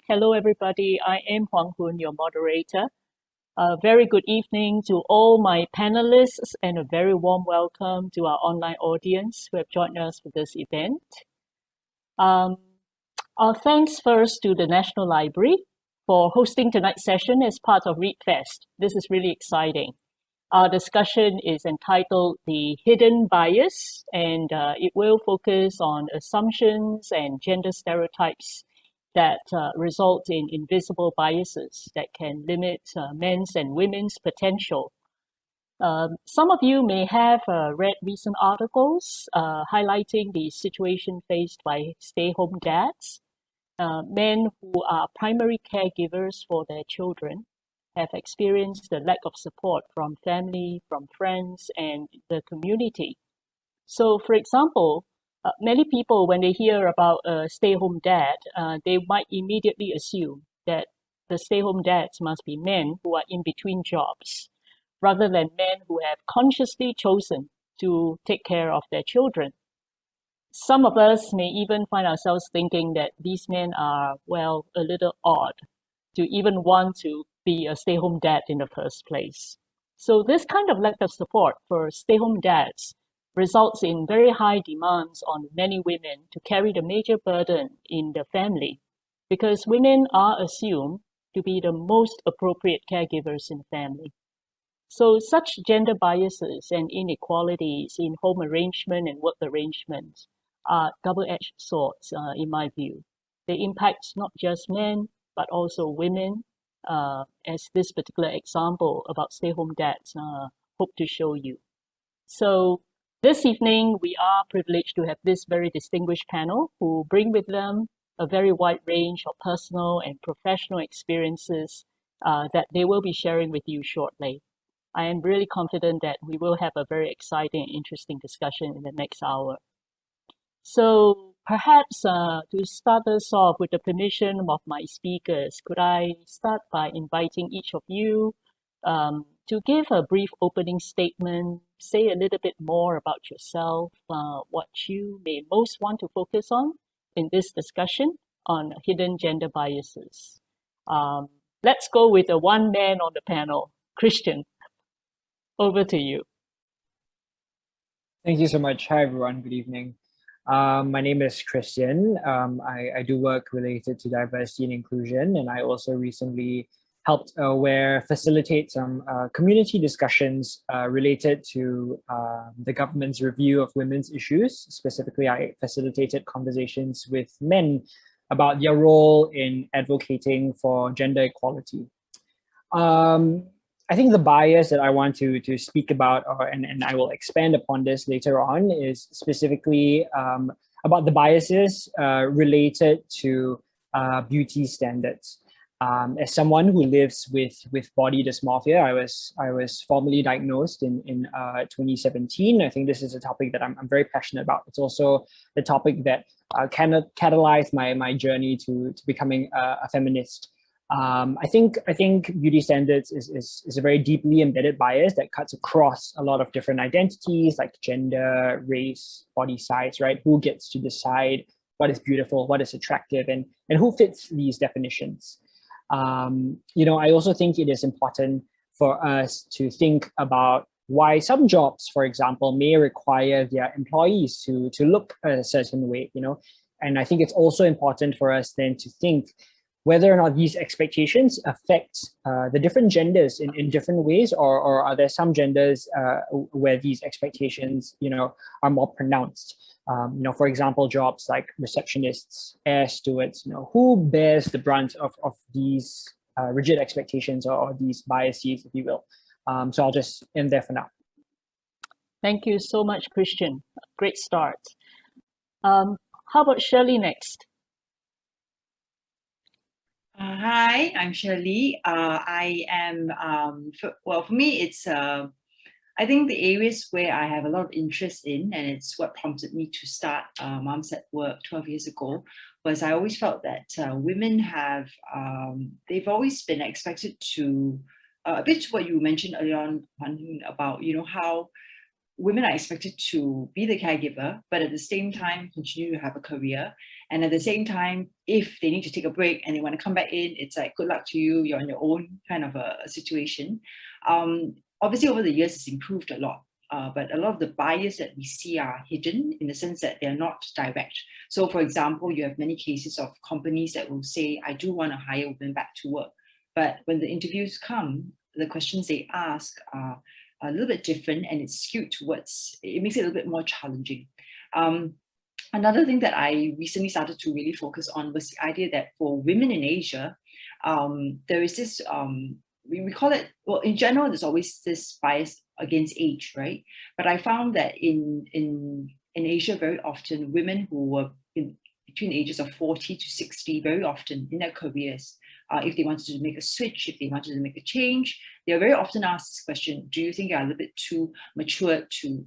Hello, everybody. I am Hoon, your moderator. A very good evening to all my panelists and a very warm welcome to our online audience who have joined us for this event. Um, our thanks first to the National Library for hosting tonight's session as part of ReadFest. This is really exciting. Our discussion is entitled The Hidden Bias, and it will focus on assumptions and gender stereotypes that result in invisible biases that can limit men's and women's potential. Some of you may have read recent articles highlighting the situation faced by stay-home dads, men who are primary caregivers for their children have experienced the lack of support from family, from friends, and the community. So, for example, many people, when they hear about a stay-home dad, they might immediately assume that the stay-home dads must be men who are in between jobs, rather than men who have consciously chosen to take care of their children. Some of us may even find ourselves thinking that these men are, well, a little odd to even want to be a stay-home dad in the first place. So this kind of lack of support for stay-home dads results in very high demands on many women to carry the major burden in the family, because women are assumed to be the most appropriate caregivers in the family. So such gender biases and inequalities in home arrangement and work arrangements are double-edged swords, in my view. They impact not just men, but also women, as this particular example about stay-home dads hope to show you. So this evening, we are privileged to have this very distinguished panel who bring with them a very wide range of personal and professional experiences that they will be sharing with you shortly. I am really confident that we will have a very exciting and interesting discussion in the next hour. So perhaps to start us off with the permission of my speakers, could I start by inviting each of you to give a brief opening statement, say a little bit more about yourself, what you may most want to focus on in this discussion on hidden gender biases. Let's go with the one man on the panel, Kristian. Over to you. Thank you so much. Hi, everyone. Good evening. My name is Kristian. I do work related to diversity and inclusion, and I also recently helped facilitate some community discussions related to the government's review of women's issues. Specifically, I facilitated conversations with men about their role in advocating for gender equality. I think the bias that I want to speak about, and I will expand upon this later on, is specifically about the biases related to beauty standards. As someone who lives with body dysmorphia, I was formally diagnosed in 2017. I think this is a topic that I'm very passionate about. It's also the topic that catalyzed my journey to becoming a feminist. I think beauty standards is a very deeply embedded bias that cuts across a lot of different identities like gender, race, body size, right? Who gets to decide what is beautiful, what is attractive, and who fits these definitions? I also think it is important for us to think about why some jobs, for example, may require their employees to look a certain way, and I think it's also important for us then to think whether or not these expectations affect the different genders in different ways, or are there some genders where these expectations, are more pronounced? For example, jobs like receptionists, air stewards, who bears the brunt of these rigid expectations or these biases, if you will. So I'll just end there for now. Thank you so much, Kristian. Great start. How about Shirley next? Hi, I'm Shirley. I am, for me, it's, I think the areas where I have a lot of interest in, and it's what prompted me to start Moms at Work 12 years ago, was I always felt that women have, they've always been expected to, a bit what you mentioned earlier on about, how women are expected to be the caregiver, but at the same time continue to have a career. And at the same time, if they need to take a break and they want to come back in, it's like, good luck to you, you're on your own kind of a situation. Obviously, over the years, it's improved a lot. But a lot of the bias that we see are hidden in the sense that they're not direct. So for example, you have many cases of companies that will say, I do want to hire women back to work. But when the interviews come, the questions they ask are a little bit different, and it's skewed towards, it makes it a little bit more challenging. Another thing that I recently started to really focus on was the idea that for women in Asia, there is this, we call it, well, in general, there's always this bias against age, right? But I found that in Asia, very often, women who were between the ages of 40 to 60, very often in their careers, if they wanted to make a switch, if they wanted to make a change, they're very often asked this question, do you think you're a little bit too mature to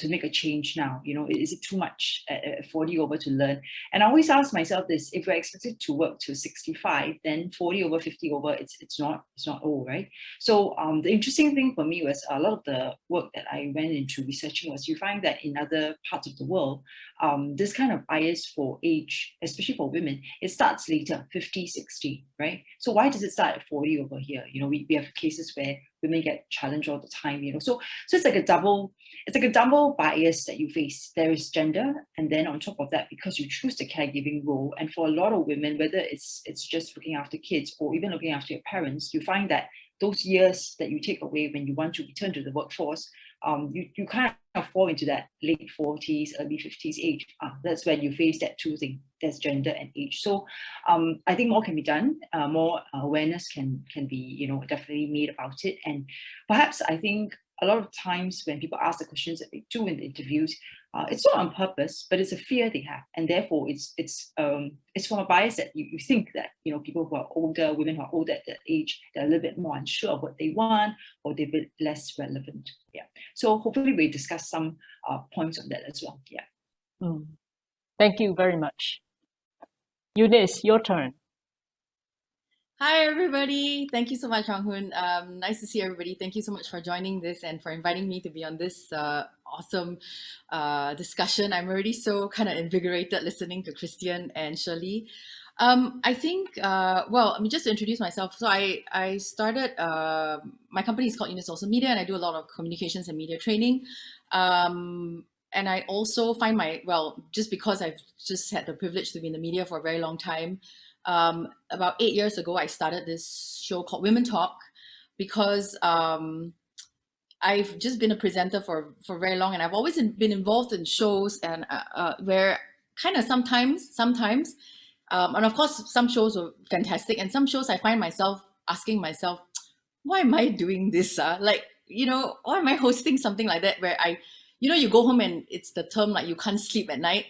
make a change now? You know, is it too much at 40 over to learn? And I always ask myself this: if we're expected to work to 65, then 40 over, 50 over, it's not old, right? So the interesting thing for me was a lot of the work that I went into researching was you find that in other parts of the world, this kind of bias for age, especially for women, it starts later, 50, 60, right? So why does it start at 40 over here? You know, we have cases where women get challenged all the time, you know. So it's like a double bias that you face. There is gender, and then on top of that, because you choose the caregiving role, and for a lot of women, whether it's just looking after kids or even looking after your parents, you find that those years that you take away when you want to return to the workforce, you kind of fall into that late 40s, early 50s age. That's when you face that two things, there's gender and age. So I think more can be done, more awareness can be, you know, definitely made about it. And perhaps I think a lot of times when people ask the questions that they do in the interviews, it's not on purpose, but it's a fear they have, and therefore it's from a bias that you think that, you know, people who are older, women who are older at that age, they're a little bit more unsure of what they want, or they're a bit less relevant. Yeah. So hopefully we discuss some points on that as well. Yeah. Thank you very much. Eunice, your turn. Hi, everybody. Thank you so much, Hoon. Nice to see everybody. Thank you so much for joining this and for inviting me to be on this awesome discussion. I'm already so kind of invigorated listening to Kristian and Shirley. I think, well, I mean, just to introduce myself. So I started, my company is called Eunice Olsen Media, and I do a lot of communications and media training. And I also find well, just because I've just had the privilege to be in the media for a very long time, about 8 years ago, I started this show called Women Talk because I've just been a presenter for very long, and I've always been involved in shows and where kind of sometimes, and of course, some shows were fantastic, and some shows I find myself asking myself, why am I doing this? Like, you know, why am I hosting something like that where you know, you go home and it's the term like you can't sleep at night.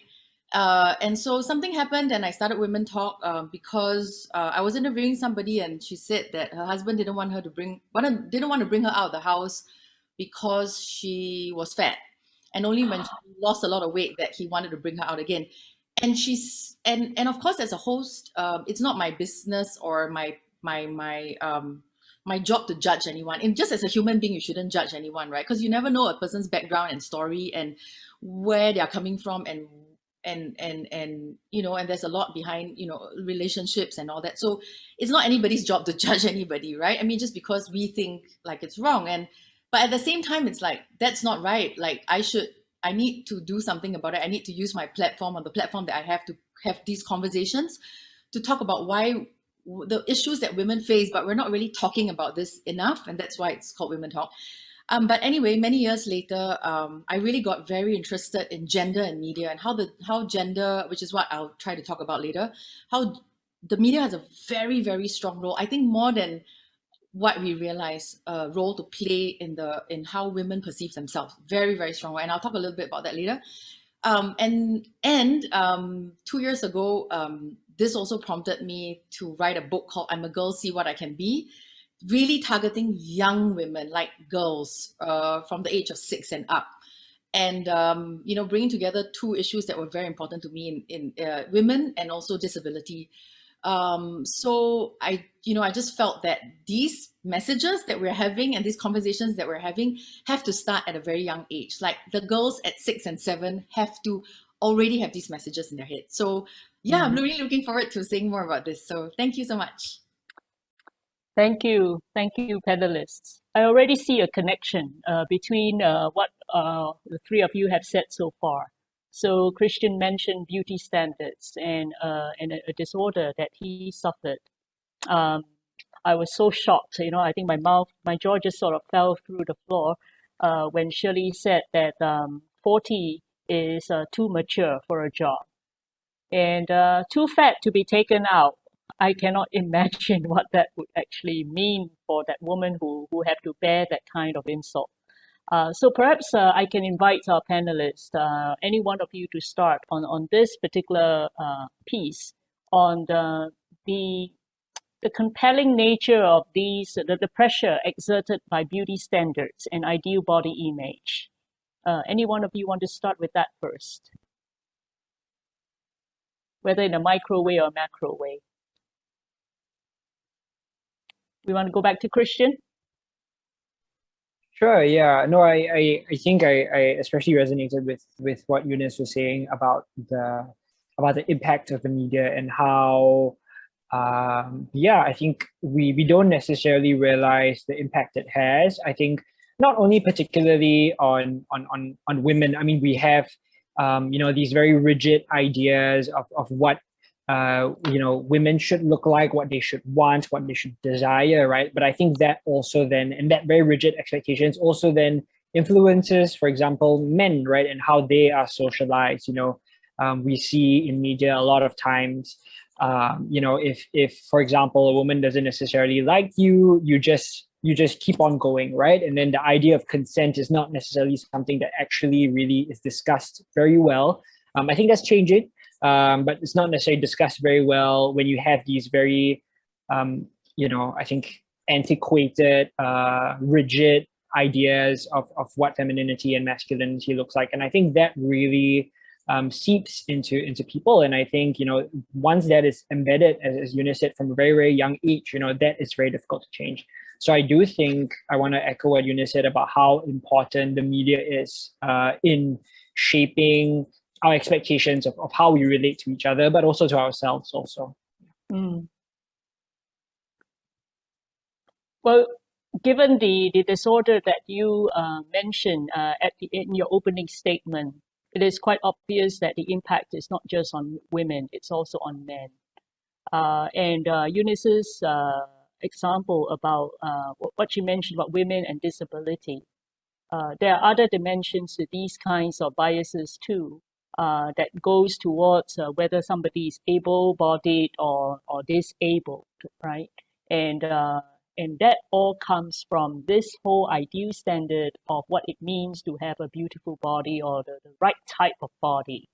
And so something happened, and I started Women Talk because I was interviewing somebody, and she said that her husband didn't want to bring her out of the house because she was fat, and only when she lost a lot of weight that he wanted to bring her out again. And and of course, as a host, it's not my business or my job to judge anyone. And just as a human being, you shouldn't judge anyone, right? Because you never know a person's background and story and where they are coming from, and you know, and there's a lot behind, you know, relationships and all that. So it's not anybody's job to judge anybody, right? I mean, just because we think like it's wrong, but at the same time, it's like, that's not right. Like, I need to do something about it. I need to use my platform, or the platform that I have, to have these conversations, to talk about why the issues that women face, but we're not really talking about this enough, and that's why it's called Women Talk. But anyway, many years later, I really got very interested in gender and media, and how gender, which is what I'll try to talk about later, how the media has a very, very strong role. I think more than what we realize, role to play in how women perceive themselves. Very, very strong role, and I'll talk a little bit about that later. And 2 years ago, this also prompted me to write a book called I'm a Girl, See What I Can Be, really targeting young women, like girls from the age of 6 and up. And, you know, bringing together two issues that were very important to me in women and also disability. So I just felt that these messages that we're having and these conversations that we're having have to start at a very young age. Like the girls at 6 and 7 have to already have these messages in their head. So yeah, I'm really looking forward to saying more about this. So thank you so much. Thank you, panelists. I already see a connection between what the three of you have said so far. So Kristian mentioned beauty standards and a disorder that he suffered. I was so shocked, I think my jaw just sort of fell through the floor when Shirley said that 40 is too mature for a job and too fat to be taken out. I cannot imagine what that would actually mean for that woman who have to bear that kind of insult. So perhaps I can invite our panelists, any one of you, to start on this particular piece on the compelling nature of these, the pressure exerted by beauty standards and ideal body image. Any one of you want to start with that first? Whether in a micro way or macro way. We want to go back to Kristian? Sure. Yeah. No, I think I especially resonated with what Eunice was saying about the impact of the media and how I think we don't necessarily realize the impact it has. I think not only particularly on women. I mean, we have these very rigid ideas of what women should look like, what they should want, what they should desire, right? But I think that also then, and that very rigid expectations also then influences, for example, men, right? And how they are socialized. We see in media a lot of times, if for example, a woman doesn't necessarily like you, you just keep on going, right? And then the idea of consent is not necessarily something that actually really is discussed very well. I think that's changing. But it's not necessarily discussed very well when you have these very, I think, antiquated, rigid ideas of what femininity and masculinity looks like. And I think that really seeps into people. And I think, once that is embedded, as Eunice said, from a very, very young age, that is very difficult to change. So I do think I want to echo what Eunice said about how important the media is in shaping our expectations of how we relate to each other, but also to ourselves also. Well, given the disorder that you mentioned in your opening statement, it is quite obvious that the impact is not just on women, it's also on men. And Eunice's example about what she mentioned about women and disability, there are other dimensions to these kinds of biases too. That goes towards whether somebody is able-bodied or disabled, right? And that all comes from this whole ideal standard of what it means to have a beautiful body or the right type of body.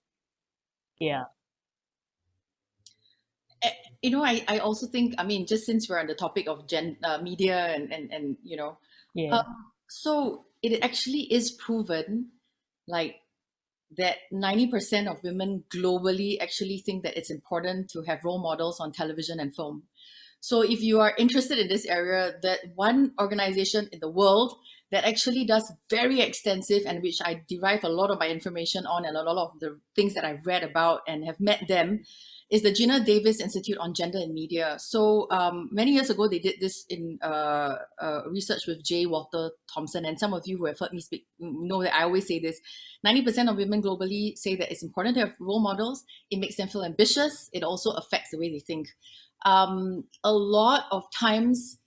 Yeah. I also think, just since we're on the topic of media and Yeah. So it actually is proven, like, that 90% of women globally actually think that it's important to have role models on television and film. So if you are interested in this area, that one organization in the world that actually does very extensive, and which I derive a lot of my information on and a lot of the things that I've read about and have met them, is the Gina Davis Institute on Gender and Media. So many years ago, they did this in research with J. Walter Thompson. And some of you who have heard me speak know that I always say this. 90% of women globally say that it's important to have role models. It makes them feel ambitious. It also affects the way they think. A lot of times,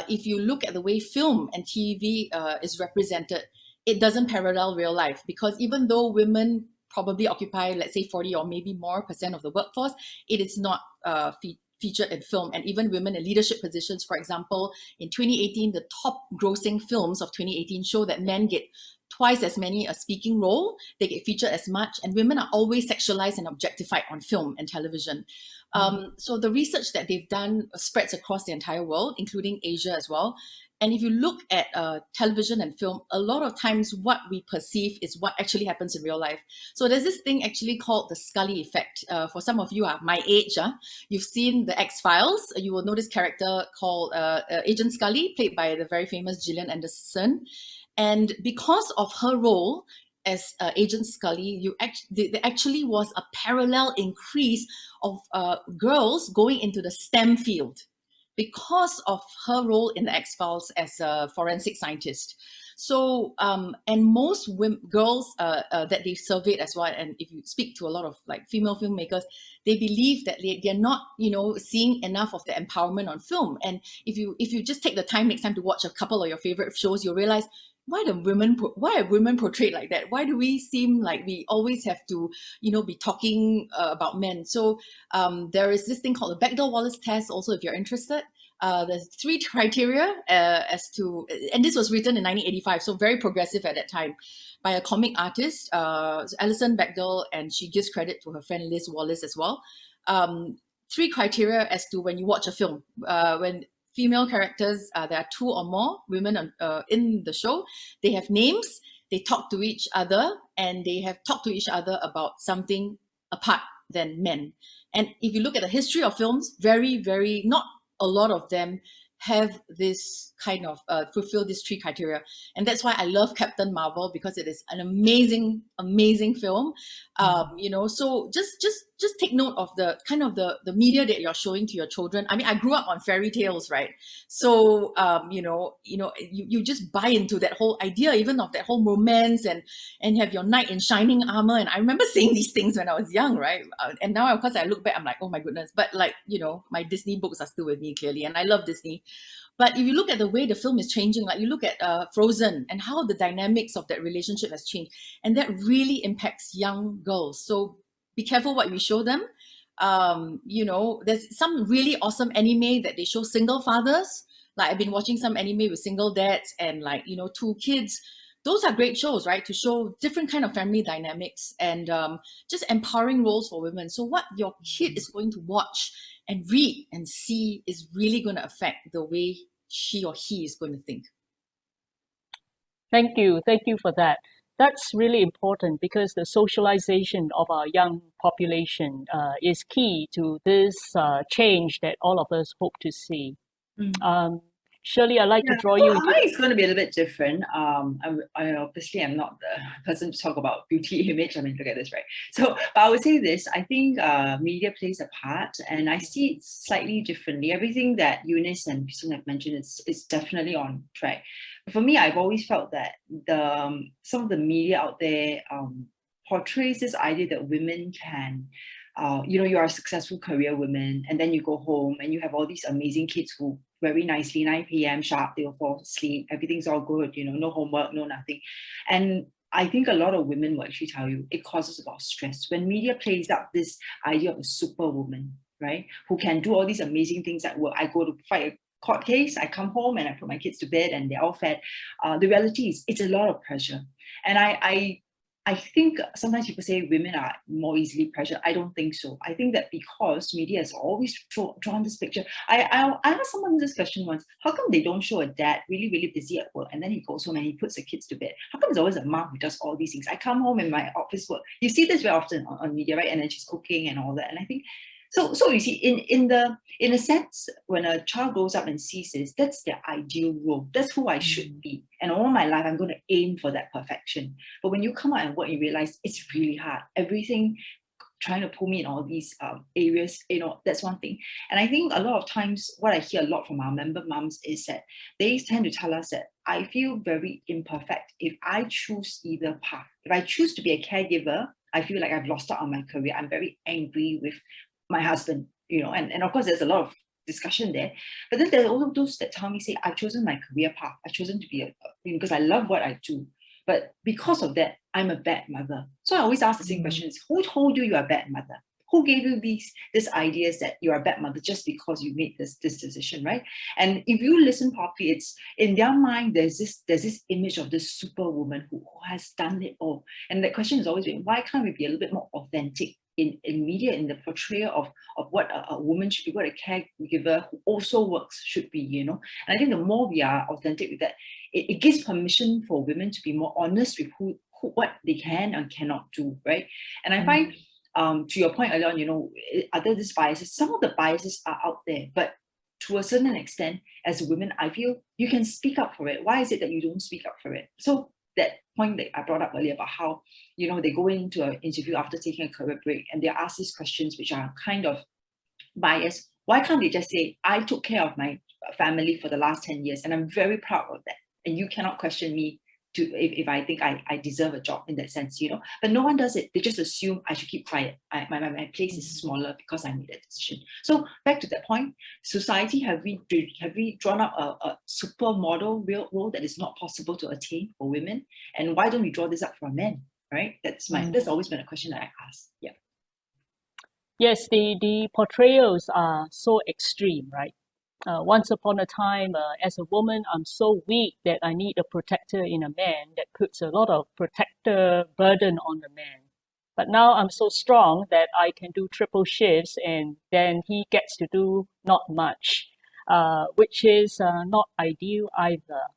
if you look at the way film and TV is represented, it doesn't parallel real life, because even though women probably occupy, let's say, 40 or maybe more % of the workforce, it is not featured in film. And even women in leadership positions, for example, in 2018, the top grossing films of 2018 show that men get twice as many a speaking role, they get featured as much, and women are always sexualized and objectified on film and television. So the research that they've done spreads across the entire world, including Asia as well. And if you look at television and film, a lot of times what we perceive is what actually happens in real life. So there's this thing actually called the Scully effect. For some of you are my age, you've seen the X-Files. You will know this character called Agent Scully, played by the very famous Gillian Anderson. And because of her role as Agent Scully, there actually was a parallel increase of girls going into the STEM field, because of her role in the X-Files as a forensic scientist. So, and most girls that they've surveyed as well, and if you speak to a lot of like female filmmakers, they believe that they're not, seeing enough of the empowerment on film. And if you just take the time next time to watch a couple of your favorite shows, you'll realize, why are women portrayed like that? Why do we seem like we always have to, be talking about men? So there is this thing called the Bechdel-Wallace test. Also, if you're interested, there's 3 criteria as to, and this was written in 1985, so very progressive at that time, by a comic artist, Alison Bechdel, and she gives credit to her friend Liz Wallace as well. 3 criteria as to when you watch a film. When female characters, there are 2 or more women in the show, they have names, they talk to each other, and they have talked to each other about something apart than men. And if you look at the history of films, very, very, not a lot of them have this kind of fulfill these 3 criteria. And that's why I love Captain Marvel, because it is an amazing, amazing film. So just take note of the kind of the media that you're showing to your children. I mean, I grew up on fairy tales, right? So you just buy into that whole idea, even of that whole romance, and have your knight in shining armor. And I remember saying these things when I was young, right? And now, of course, I look back, I'm like, oh my goodness. But like, my Disney books are still with me, clearly, and I love Disney. But if you look at the way the film is changing, like you look at Frozen and how the dynamics of that relationship has changed, and that really impacts young girls. So be careful what you show them. There's some really awesome anime that they show single fathers. Like I've been watching some anime with single dads and 2 kids. Those are great shows, right? To show different kind of family dynamics and just empowering roles for women. So what your kid is going to watch and read and see is really going to affect the way she or he is going to think. Thank you for that. That's really important, because the socialization of our young population is key to this change that all of us hope to see. Shirley, I'd like to draw you into... Mine is going to be a little bit different. I obviously am not the person to talk about beauty image. I mean, look at this, right? So, but I would say this, I think media plays a part, and I see it slightly differently. Everything that Eunice and Kristian have mentioned is definitely on track. But for me, I've always felt that some of the media out there portrays this idea that women can, you are a successful career woman, and then you go home and you have all these amazing kids who very nicely, 9 p.m. sharp, they'll fall asleep, everything's all good, no homework, no nothing. And I think a lot of women will actually tell you it causes a lot of stress when media plays up this idea of a superwoman, right? Who can do all these amazing things at work. I go to fight a court case, I come home and I put my kids to bed and they're all fed. The reality is it's a lot of pressure. And I think sometimes people say women are more easily pressured. I don't think so. I think that because media has always drawn this picture. I asked someone this question once, how come they don't show a dad really, really busy at work and then he goes home and he puts the kids to bed? How come there's always a mom who does all these things? I come home in my office work. You see this very often on media, right? And then she's cooking and all that. And I think, so you see, in a sense, when a child grows up and sees this, that's their ideal role. That's who I should be. And all my life, I'm going to aim for that perfection. But when you come out and work, you realize it's really hard. Everything trying to pull me in all these areas, that's one thing. And I think a lot of times, what I hear a lot from our member moms is that they tend to tell us that I feel very imperfect if I choose either path. If I choose to be a caregiver, I feel like I've lost out on my career. I'm very angry with my husband, and of course there's a lot of discussion there. But then there are also those that tell me, say, I've chosen my career path. I've chosen to be because I love what I do. But because of that, I'm a bad mother. So I always ask the same question: who told you you're a bad mother? Who gave you these ideas that you're a bad mother just because you made this decision, right? And if you listen properly, it's in their mind, there's this image of this superwoman who has done it all. And the question has always been, why can't we be a little bit more authentic? in media, in the portrayal of what a woman should be, what a caregiver who also works should be, you know. And I think the more we are authentic with that, it gives permission for women to be more honest with what they can and cannot do, right? And I find, to your point earlier on, you know, are there these biases? Some of the biases are out there, but to a certain extent, as a woman, I feel you can speak up for it. Why is it that you don't speak up for it? So that point that I brought up earlier about how, you know, they go into an interview after taking a career break and they're asked these questions which are kind of biased. Why can't they just say, I took care of my family for the last 10 years and I'm very proud of that. And you cannot question me to if I think I deserve a job in that sense, you know. But no one does it. They just assume I should keep quiet. My place is smaller because I made that decision. So back to that point, society, have we drawn up a supermodel real role that is not possible to attain for women? And why don't we draw this up for men? Right? That's always been a question that I ask. Yeah. Yes, the portrayals are so extreme, right? Once upon a time, as a woman, I'm so weak that I need a protector in a man that puts a lot of protector burden on the man. But now I'm so strong that I can do triple shifts and then he gets to do not much, which is not ideal either.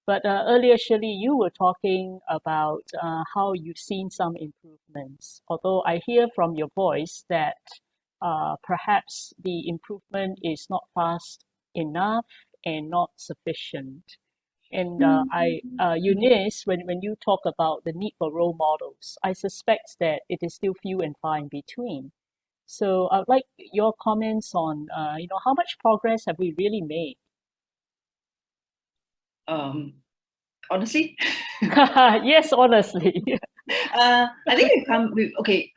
But earlier, Shirley, you were talking about how you've seen some improvements. Although I hear from your voice that perhaps the improvement is not fast enough and not sufficient. And Eunice, when you talk about the need for role models, I suspect that it is still few and far in between. So I'd like your comments on, you know, how much progress have we really made? Honestly? Yes, honestly. I think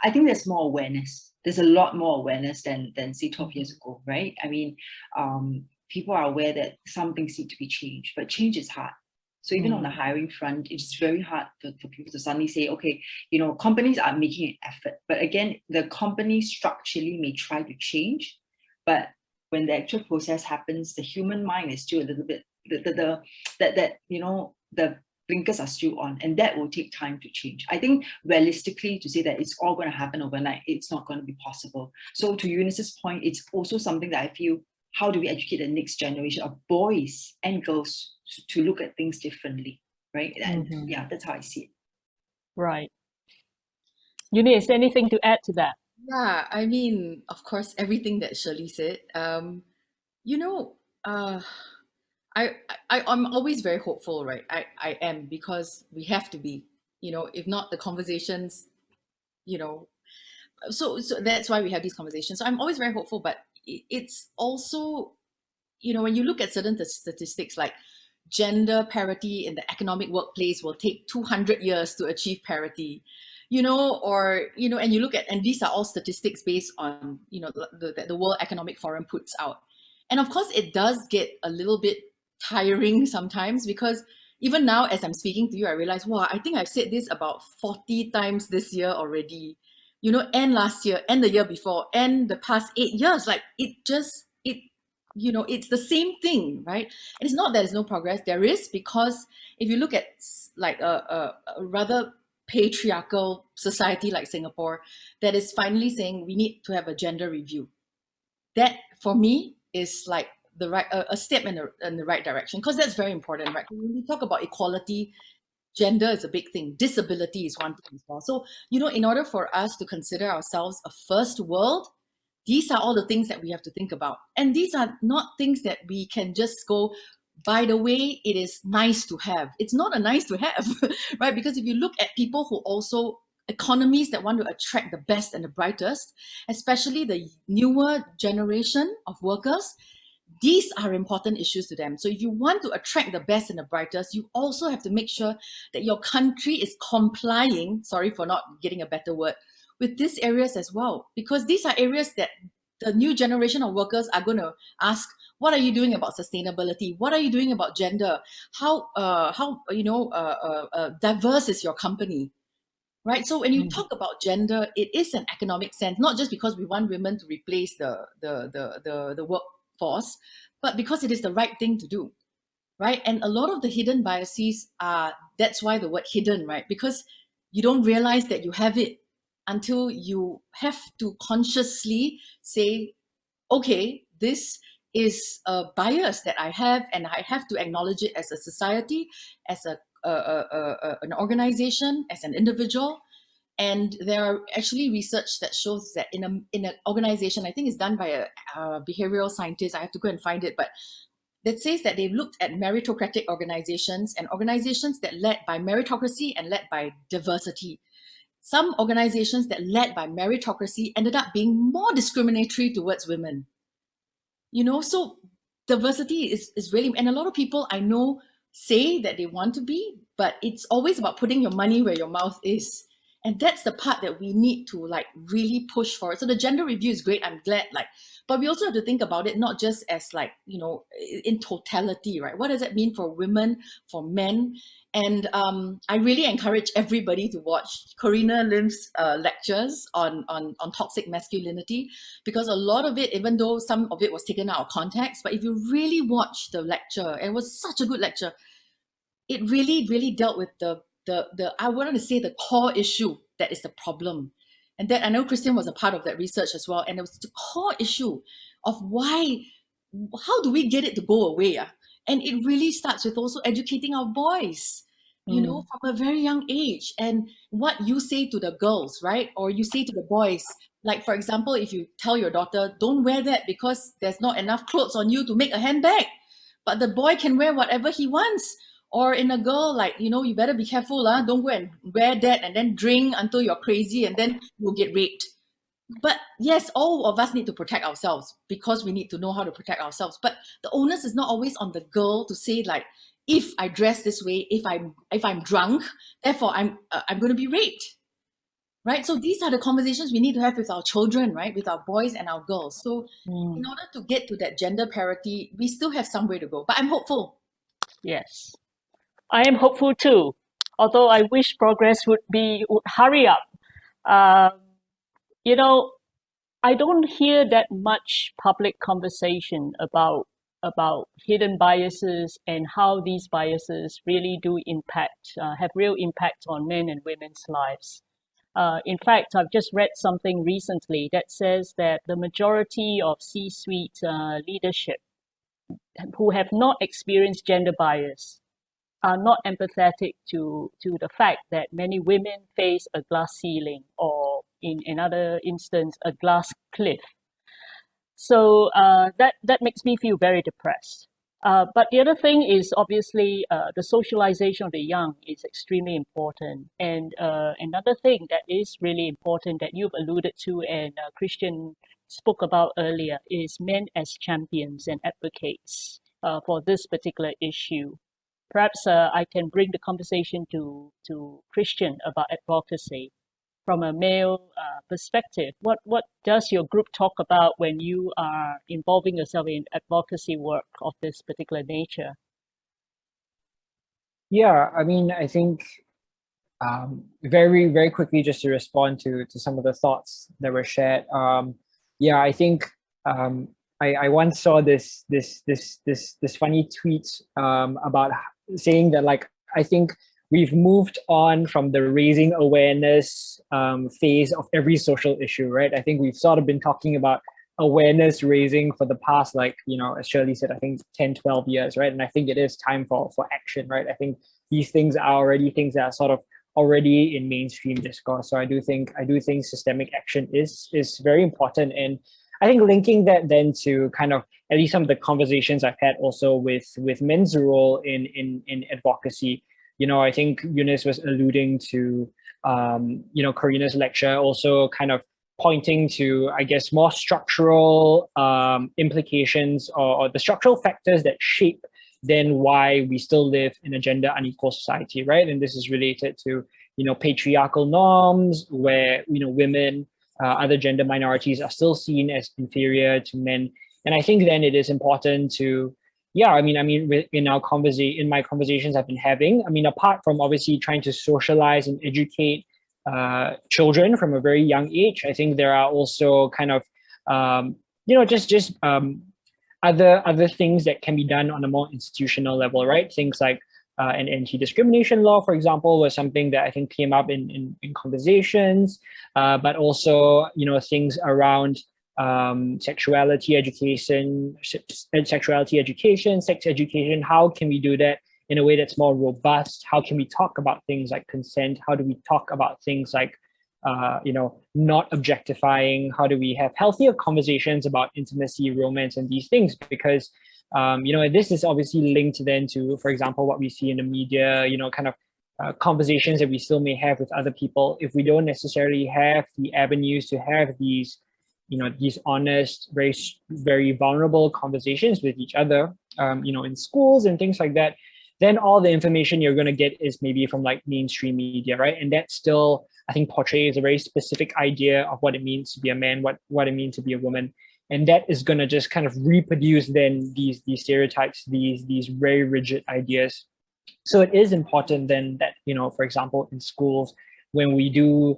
I think there's more awareness. There's a lot more awareness than say 12 years ago, right? I mean, people are aware that some things need to be changed, but change is hard. So even on the hiring front, it's very hard for people to suddenly say, okay, you know, companies are making an effort. But again, the company structurally may try to change, but when the actual process happens, the human mind is still a little bit, you know, the blinkers are still on, and that will take time to change. I think realistically to say that it's all going to happen overnight, it's not going to be possible. So to Eunice's point, it's also something that I feel, how do we educate the next generation of boys and girls to look at things differently, right? And yeah, that's how I see it. Right. Eunice, anything to add to that? Yeah, I mean, of course, everything that Shirley said. You know, I'm always very hopeful, right? I am, because we have to be, you know, if not the conversations, you know, so that's why we have these conversations. So I'm always very hopeful, but it's also, you know, when you look at certain statistics like gender parity in the economic workplace will take 200 years to achieve parity, you know, or, you know, and you look at, and these are all statistics based on, you know, the World Economic Forum puts out. And of course, it does get a little bit tiring sometimes, because even now, as I'm speaking to you, I realize, wow, I think I've said this about 40 times this year already, you know, and last year, and the year before, and the past 8 years. Like, you know, it's the same thing, right? And it's not that there's no progress. There is, because if you look at like a rather patriarchal society like Singapore that is finally saying we need to have a gender review, that for me is like the right a step in the right direction, because that's very important, right? When we talk about equality, gender is a big thing. Disability is one thing as well. So, you know, in order for us to consider ourselves a first world, these are all the things that we have to think about. And these are not things that we can just go, by the way, it is nice to have. It's not a nice to have, right? Because if you look at people who also, economies that want to attract the best and the brightest, especially the newer generation of workers, these are important issues to them. So if you want to attract the best and the brightest, you also have to make sure that your country is complying, sorry for not getting a better word, with these areas as well, because these are areas that the new generation of workers are going to ask, what are you doing about sustainability? What are you doing about gender? How you know, diverse is your company? Right. So when you talk about gender, it is an economic sense, not just because we want women to replace the workforce, but because it is the right thing to do. Right. And a lot of the hidden biases are, that's why the word hidden, right? Because you don't realize that you have it. until you have to consciously say, okay, this is a bias that I have, and I have to acknowledge it as a society, as an organization, as an individual. And there are actually research that shows that in an organization, I think it's done by a behavioral scientist, I have to go and find it, but that says that they've looked at meritocratic organizations and organizations that led by meritocracy and led by diversity. Some organizations that led by meritocracy ended up being more discriminatory towards women. You know, so diversity is really, and a lot of people I know say that they want to be, but it's always about putting your money where your mouth is. And that's the part that we need to like really push for. So the gender review is great, I'm glad, like, but we also have to think about it not just as like, you know, in totality, right? What does that mean for women, for men? And I really encourage everybody to watch Corina Lim's lectures on toxic masculinity, because a lot of it, even though some of it was taken out of context, but if you really watch the lecture, it was such a good lecture. It really, really dealt with the I wanted to say the core issue that is the problem. And that I know Kristian was a part of that research as well. And it was the core issue of how do we get it to go away? And it really starts with also educating our boys, you know, from a very young age. And what you say to the girls, right? Or you say to the boys, like, for example, if you tell your daughter, don't wear that because there's not enough clothes on you to make a handbag, but the boy can wear whatever he wants. Or in a girl, like, you know, you better be careful, don't go and wear that and then drink until you're crazy and then you'll get raped. But yes, all of us need to protect ourselves because we need to know how to protect ourselves. But the onus is not always on the girl to say like, if I dress this way, if I'm drunk, therefore I'm going to be raped, right? So these are the conversations we need to have with our children, right? With our boys and our girls. So in order to get to that gender parity, we still have some way to go, but I'm hopeful. Yes. I am hopeful too, although I wish progress would hurry up. You know, I don't hear that much public conversation about hidden biases and how these biases really do have real impact on men and women's lives. In fact, I've just read something recently that says that the majority of C-suite leadership who have not experienced gender bias are not empathetic to the fact that many women face a glass ceiling, or in another instance, a glass cliff. So that makes me feel very depressed. But the other thing is obviously the socialization of the young is extremely important. And another thing that is really important that you've alluded to and Kristian spoke about earlier is men as champions and advocates for this particular issue. Perhaps I can bring the conversation to Kristian about advocacy from a male perspective. What does your group talk about when you are involving yourself in advocacy work of this particular nature? Yeah, I mean, I think very, very quickly, just to respond to some of the thoughts that were shared. Yeah, I think I once saw this funny tweet about saying that, like, I think we've moved on from the raising awareness phase of every social issue, right? I think we've sort of been talking about awareness raising for the past, like, you know, as Shirley said, I think 10, 12 years, right? And I think it is time for action, right? I think these things are already things that are sort of already in mainstream discourse. So I do think systemic action is very important. And I think linking that then to kind of at least some of the conversations I've had also with men's role in advocacy. You know, I think Eunice was alluding to, you know, Corina's lecture, also kind of pointing to, I guess, more structural implications or the structural factors that shape then why we still live in a gender unequal society, right? And this is related to, you know, patriarchal norms where, you know, women, other gender minorities are still seen as inferior to men. And I think then it is important to, yeah, I mean, in my conversations I've been having, I mean, apart from obviously trying to socialize and educate children from a very young age, I think there are also kind of, you know, other things that can be done on a more institutional level, right? Things like and anti-discrimination law, for example, was something that I think came up in conversations, but also, things around sexuality education, sex education. How can we do that in a way that's more robust? How can we talk about things like consent? How do we talk about things like, not objectifying? How do we have healthier conversations about intimacy, romance, and these things? Because, this is obviously linked then to, for example, what we see in the media, kind of conversations that we still may have with other people. If we don't necessarily have the avenues to have these honest, very, very vulnerable conversations with each other, in schools and things like that, then all the information you're going to get is maybe from like mainstream media, right? And that still, I think, portrays a very specific idea of what it means to be a man, what it means to be a woman. And that is going to just kind of reproduce then these stereotypes, these very rigid ideas. So it is important then that, for example, in schools, when we do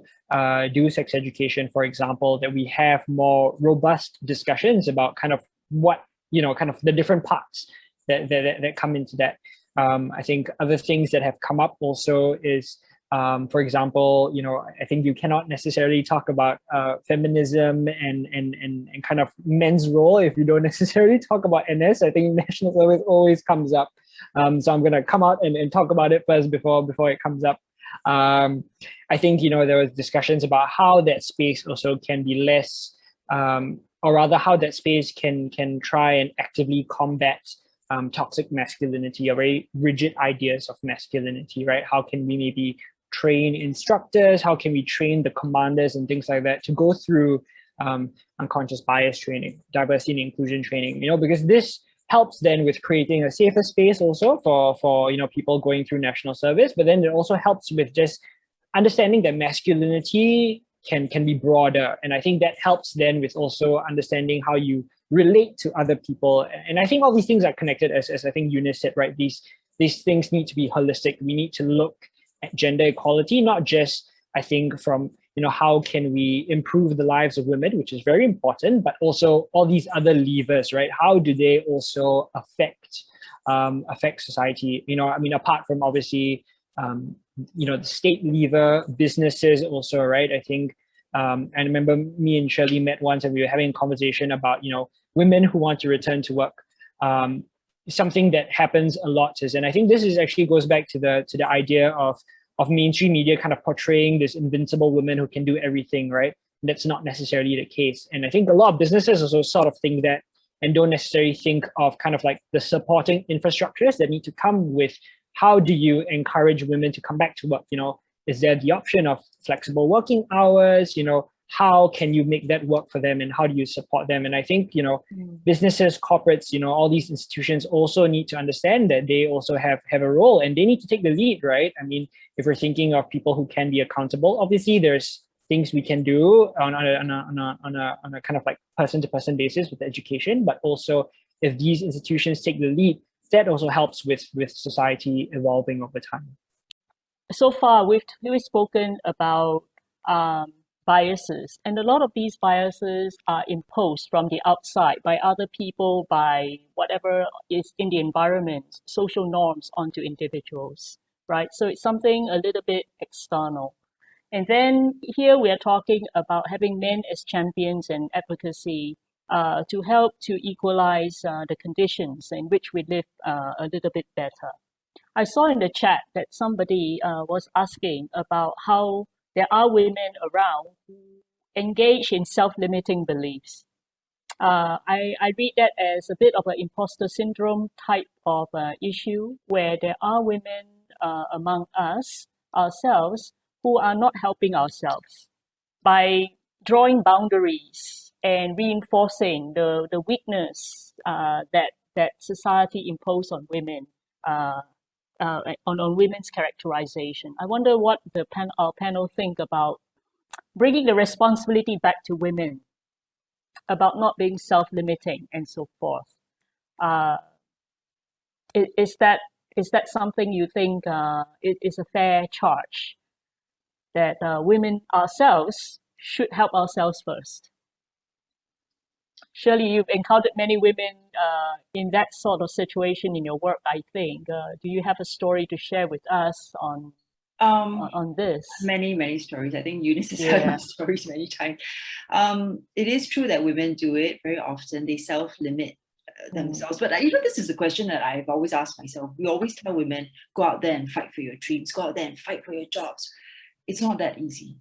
sex education, for example, that we have more robust discussions about kind of what, kind of the different parts that come into that. I think other things that have come up also is, for example, I think you cannot necessarily talk about feminism and kind of men's role if you don't necessarily talk about NS. I think national service always comes up. So I'm going to come out and talk about it first before it comes up. I think, there was discussions about how that space also can be less, or rather how that space can try and actively combat toxic masculinity or very rigid ideas of masculinity, right? How can we maybe train instructors? How can we train the commanders and things like that to go through unconscious bias training, diversity and inclusion training, because this helps then with creating a safer space also for people going through national service, but then it also helps with just understanding that masculinity can be broader. And I think that helps then with also understanding how you relate to other people. And I think all these things are connected, as I think Eunice said, right? These things need to be holistic. We need to look at gender equality, not just, I think, from, how can we improve the lives of women, which is very important, but also all these other levers, right? How do they also affect society? Apart from obviously, the state lever, businesses also, right? I think, I remember me and Shirley met once and we were having a conversation about, women who want to return to work. Something that happens a lot is, and I think this is actually goes back to the idea of mainstream media kind of portraying this invincible woman who can do everything, right? That's not necessarily the case. And I think a lot of businesses also sort of think that and don't necessarily think of kind of like the supporting infrastructures that need to come with how do you encourage women to come back to work? Is there the option of flexible working hours? How can you make that work for them and how do you support them? And I think, businesses, corporates, all these institutions also need to understand that they also have a role and they need to take the lead, right? I mean, if we're thinking of people who can be accountable, obviously there's things we can do on a kind of like person-to-person basis with education, but also if these institutions take the lead, that also helps with society evolving over time. So far, we've spoken about biases, and a lot of these biases are imposed from the outside by other people, by whatever is in the environment, social norms onto individuals, right? So it's something a little bit external. And then here we are talking about having men as champions and advocacy to help to equalize the conditions in which we live a little bit better. I saw in the chat that somebody was asking about how there are women around who engage in self-limiting beliefs. I read that as a bit of an imposter syndrome type of issue where there are women among us, ourselves, who are not helping ourselves by drawing boundaries and reinforcing the weakness that society imposes on women. On women's characterization. I wonder what our panel think about bringing the responsibility back to women, about not being self-limiting and so forth. Is that something you think is a fair charge, that women ourselves should help ourselves first? Shirley, you've encountered many women in that sort of situation in your work, I think. Do you have a story to share with us on this? Many stories. I think Eunice has heard my stories many times. It is true that women do it very often. They self-limit themselves. But this is a question that I've always asked myself. We always tell women, go out there and fight for your dreams. Go out there and fight for your jobs. It's not that easy.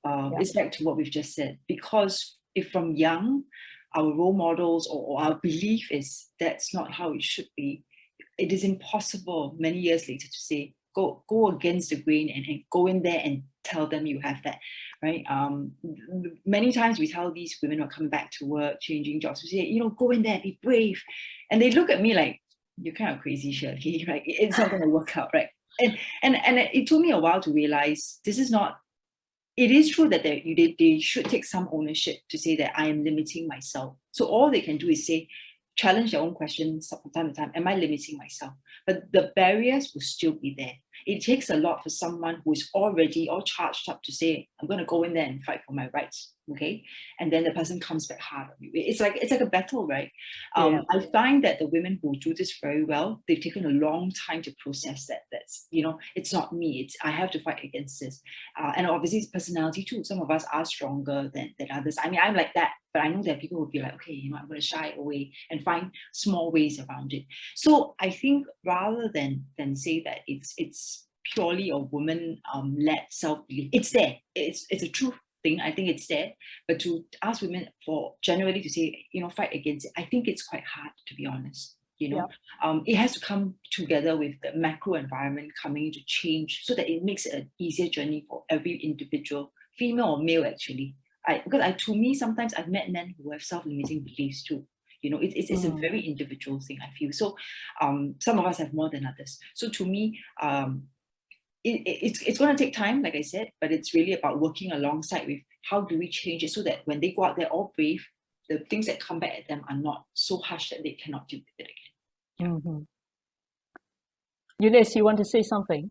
It's back to what we've just said. Because if from young, our role models or our belief is that's not how it should be, it is impossible many years later to say, go against the grain and go in there and tell them you have that, right? Many times we tell these women who are coming back to work, changing jobs, we say, go in there, be brave. And they look at me like, you're kind of crazy, Shirley, right? It's not going to work out, right? And it took me a while to realize this is not, it is true that they should take some ownership to say that I am limiting myself. So all they can do is say, challenge their own questions from time to time. Am I limiting myself? But the barriers will still be there. It takes a lot for someone who is already all charged up to say, I'm going to go in there and fight for my rights. Okay. And then the person comes back hard on you. It's like a battle, right? I find that the women who do this very well, they've taken a long time to process that. That's, it's not me. I have to fight against this. And obviously it's personality too. Some of us are stronger than others. I mean, I'm like that, but I know that people will be like, okay, I'm going to shy away and find small ways around it. So I think rather than say that it's purely a woman-led self-belief, it's there. It's a truth thing. I think it's there. But to ask women for generally to say, fight against it, I think it's quite hard, to be honest. It has to come together with the macro environment coming to change so that it makes it an easier journey for every individual, female or male, actually. To me, sometimes I've met men who have self-limiting beliefs too. It's a very individual thing, I feel. So some of us have more than others. So to me, it's going to take time, like I said, but it's really about working alongside with how do we change it so that when they go out there all brave, the things that come back at them are not so harsh that they cannot deal with it again. Eunice, you want to say something?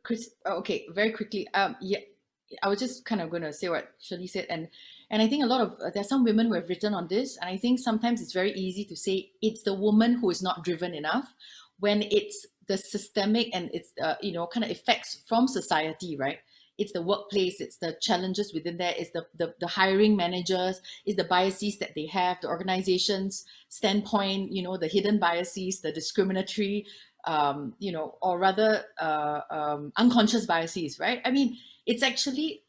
Chris, okay, very quickly. I was just kind of going to say what Shirley said, and I think a lot of there's some women who have written on this, and I think sometimes it's very easy to say it's the woman who is not driven enough, when it's the systemic and it's kind of effects from society, right? It's the workplace, it's the challenges within there, it's the hiring managers, it's the biases that they have, the organization's standpoint, the hidden biases, the discriminatory, or rather unconscious biases, right? I mean, it's actually,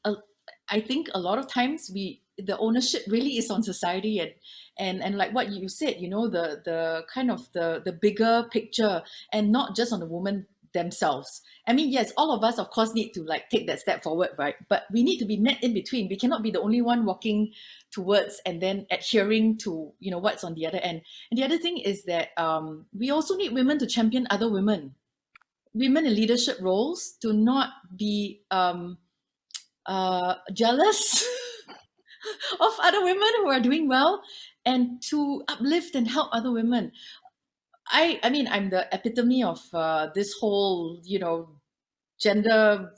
I think a lot of times the ownership really is on society and like what you said, the kind of the bigger picture and not just on the woman themselves. I mean, yes, all of us, of course, need to take that step forward, right? But we need to be met in between. We cannot be the only one walking towards and then adhering to, what's on the other end. And the other thing is that we also need women to champion other women. Women in leadership roles to not be jealous of other women who are doing well and to uplift and help other women. I mean, I'm the epitome of this whole, gender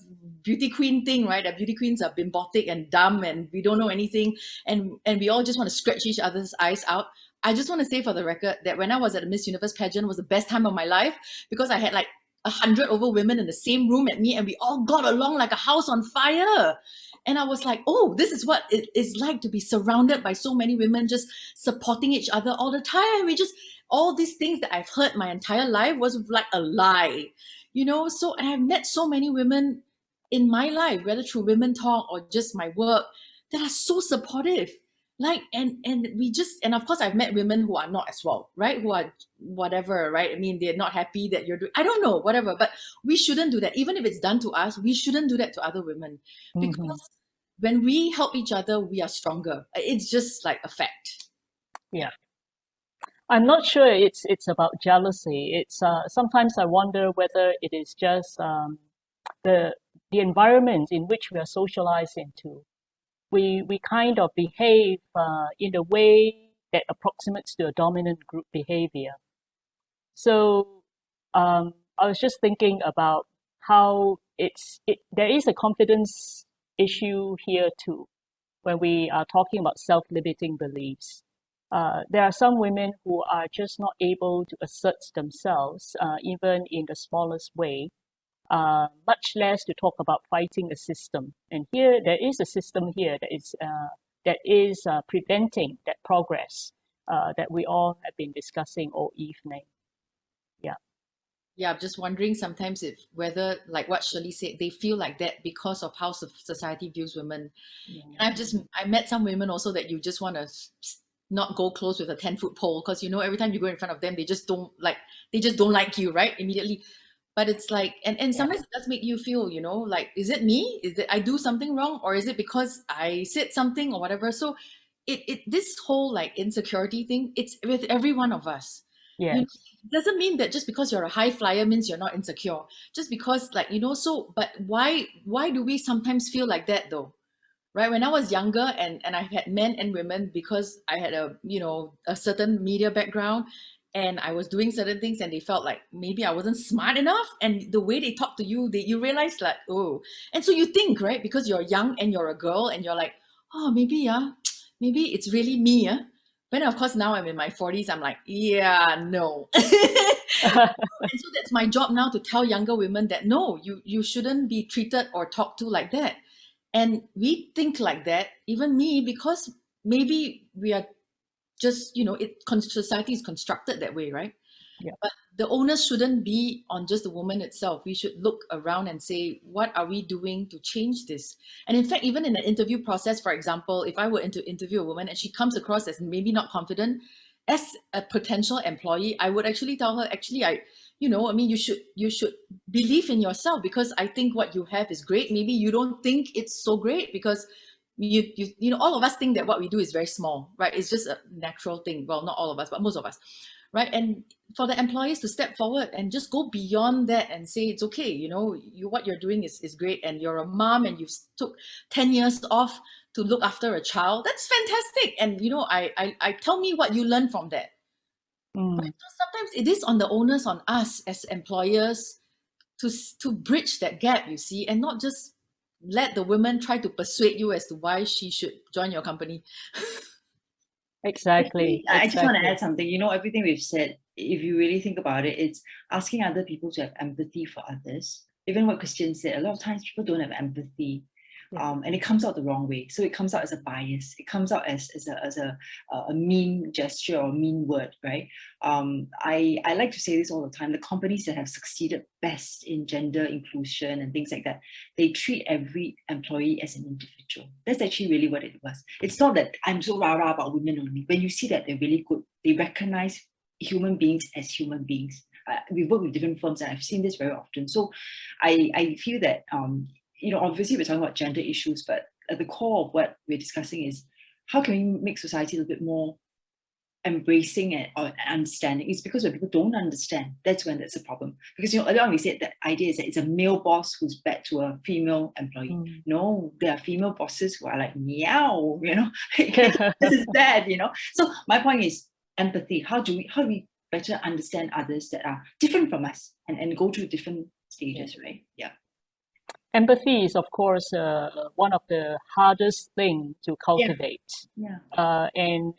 beauty queen thing, right? That beauty queens are bimbotic and dumb and we don't know anything and we all just want to scratch each other's eyes out. I just want to say for the record that when I was at the Miss Universe pageant was the best time of my life because I had 100 over women in the same room at me and we all got along like a house on fire. And I was like, oh, this is what it is like to be surrounded by so many women just supporting each other all the time. All these things that I've heard my entire life was like a lie, So, and I've met so many women in my life, whether through Women Talk or just my work, that are so supportive. And of course I've met women who are not as well, right? Who are whatever, right? I mean, they're not happy that you're doing, I don't know, whatever, but we shouldn't do that. Even if it's done to us, we shouldn't do that to other women because when we help each other, we are stronger. It's just like a fact. Yeah. I'm not sure it's about jealousy. It's sometimes I wonder whether it is just the environment in which we are socialized into. We kind of behave in a way that approximates to a dominant group behavior. So I was just thinking about how there is a confidence issue here too when we are talking about self-limiting beliefs. There are some women who are just not able to assert themselves, even in the smallest way, much less to talk about fighting a system. And here, there is a system here that is preventing that progress that we all have been discussing all evening. Yeah, I'm just wondering sometimes if whether, like what Shirley said, they feel like that because of how society views women. And I met some women also that you just want to not go close with a 10-foot pole, because every time you go in front of them, they just don't like you, right? Immediately. But it's like, and sometimes it does make you feel, like, is it me? Is it I do something wrong, or is it because I said something or whatever? So this whole like insecurity thing, it's with every one of us. Yes. It doesn't mean that just because you're a high flyer means you're not insecure. Just because, like, but why do we sometimes feel like that though? Right? When I was younger, and I've had men and women, because I had a certain media background, and I was doing certain things, and they felt like maybe I wasn't smart enough, and the way they talk to you, you realize like, oh, and so you think, right, because you're young and you're a girl, and you're like, oh, maybe it's really me, yeah. But of course, now I'm in my 40s, I'm like, yeah, no. And so that's my job now, to tell younger women that no, you shouldn't be treated or talked to like that. And we think like that, even me, because maybe we are just, society is constructed that way, right? Yeah. But the onus shouldn't be on just the woman itself. We should look around and say, what are we doing to change this? And in fact, even in an interview process, for example, if I were to interview a woman and she comes across as maybe not confident, as a potential employee, I would actually tell her, you should believe in yourself, because I think what you have is great. Maybe you don't think it's so great because all of us think that what we do is very small, right? It's just a natural thing. Well, not all of us, but most of us, right? And for the employees to step forward and just go beyond that and say, it's okay, what you're doing is great, and you're a mom and you took 10 years off to look after a child. That's fantastic. And I tell me what you learned from that. Right? So sometimes it is on the onus on us as employers to bridge that gap, you see, and not just let the women try to persuade you as to why she should join your company. Exactly. I just want to add something. Everything we've said, if you really think about it, it's asking other people to have empathy for others. Even what Kristian said, a lot of times people don't have empathy. And it comes out the wrong way. So it comes out as a bias. It comes out as a mean gesture or mean word, right? I like to say this all the time. The companies that have succeeded best in gender inclusion and things like that, they treat every employee as an individual. That's actually really what it was. It's not that I'm so rah-rah about women only. When you see that they're really good, they recognize human beings as human beings. We work with different firms, and I've seen this very often. So I feel that obviously we're talking about gender issues, but at the core of what we're discussing is how can we make society a little bit more embracing or understanding. It's because when people don't understand, that's when that's a problem. Because earlier on we said that idea is that it's a male boss who's bad to a female employee. No, there are female bosses who are like, meow, this is bad, So my point is empathy. How do we better understand others that are different from us and go through different stages, right? Yeah. Empathy is, of course, one of the hardest things to cultivate. Yeah. And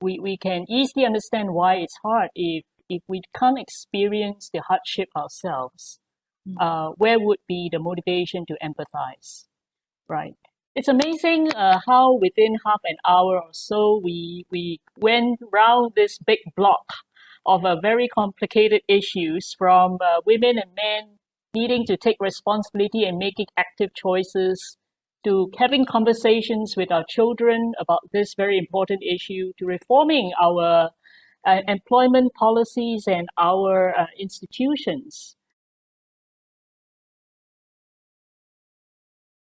we can easily understand why it's hard if we can't experience the hardship ourselves. Where would be the motivation to empathize, right? It's amazing how within half an hour or so we went round this big block of very complicated issues, from women and men needing to take responsibility and making active choices, to having conversations with our children about this very important issue, to reforming our employment policies and our institutions.